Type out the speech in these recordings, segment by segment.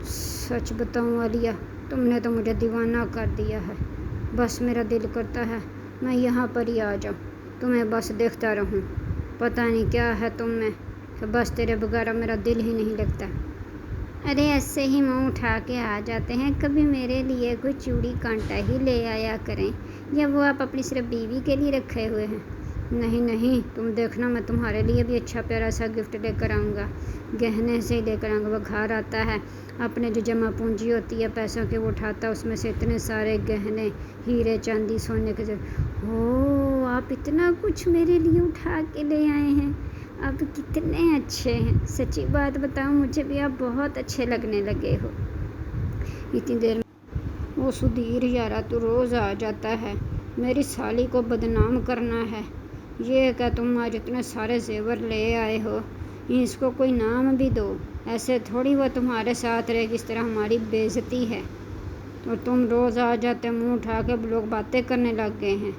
सच बताऊं आलिया, तुमने तो मुझे दीवाना कर दिया है। बस मेरा दिल करता है मैं यहाँ पर ही आ जाऊँ, तुम्हें बस देखता रहूँ। पता नहीं क्या है तुम में कि बस तेरे बगैर मेरा दिल ही नहीं लगता। अरे ऐसे ही मुँह उठा के आ जाते हैं, कभी मेरे लिए कोई चूड़ी कांटा ही ले आया करें, या वो आप अपनी सिर्फ बीवी के लिए रखे हुए हैं। नहीं नहीं, तुम देखना, मैं तुम्हारे लिए भी अच्छा प्यारा सा गिफ्ट लेकर आऊँगा, गहने से ही लेकर आऊँगा। वो घर आता है, अपने जो जमा पूंजी होती है पैसों की वो उठाता है, उसमें से इतने सारे गहने, हीरे चांदी सोने के। हो, आप इतना कुछ मेरे लिए उठा के ले आए हैं, आप कितने अच्छे हैं। सच्ची बात बताऊं, मुझे भी आप बहुत अच्छे लगने लगे हो। इतनी देर में वो सुधीर यारा तो रोज़ आ जाता है, मेरी साली को बदनाम करना है। ये क्या तुम आज इतने सारे जेवर ले आए हो, इसको कोई नाम भी दो। ऐसे थोड़ी वो तुम्हारे साथ रहेगी, इस तरह हमारी बेइज्जती है। और तुम रोज़ आ जाते, मुंह उठा के लोग बातें करने लग गए हैं।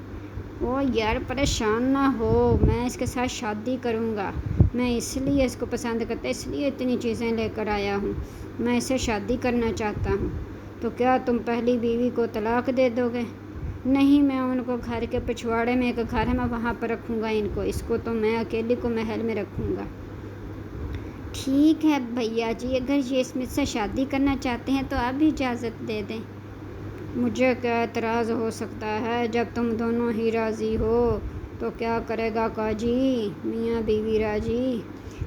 ओ यार परेशान ना हो, मैं इसके साथ शादी करूँगा। मैं इसलिए इसको पसंद करता, इसलिए इतनी चीज़ें लेकर आया हूँ। मैं इससे शादी करना चाहता हूँ। तो क्या तुम पहली बीवी को तलाक दे दोगे? नहीं, मैं उनको घर के पिछवाड़े में एक घर है, मैं वहाँ पर रखूँगा इनको। इसको तो मैं अकेली को महल में रखूँगा। ठीक है भैया जी, अगर ये इसमें से शादी करना चाहते हैं तो आप भी इजाज़त दे दें। मुझे क्या एतराज़ हो सकता है, जब तुम दोनों ही राज़ी हो तो क्या करेगा काजी, मियाँ बीवी राजी।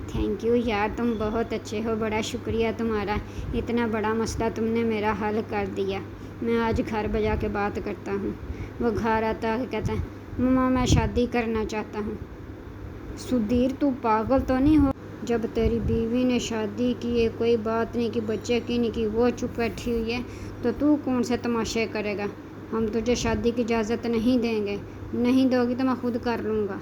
थैंक यू यार, तुम बहुत अच्छे हो, बड़ा शुक्रिया तुम्हारा, इतना बड़ा मसला तुमने मेरा हल कर दिया। मैं आज घर बजा के बात करता हूँ। वो घर आता है, कहता है मम्मा मैं शादी करना चाहता हूँ। सुधीर तू पागल तो नहीं हो? जब तेरी बीवी ने शादी की है, कोई बात नहीं की, बच्चे की नहीं की, वो चुप बैठी हुई है, तो तू कौन से तमाशे करेगा। हम तुझे शादी की इजाज़त नहीं देंगे। नहीं दोगी तो मैं खुद कर लूँगा।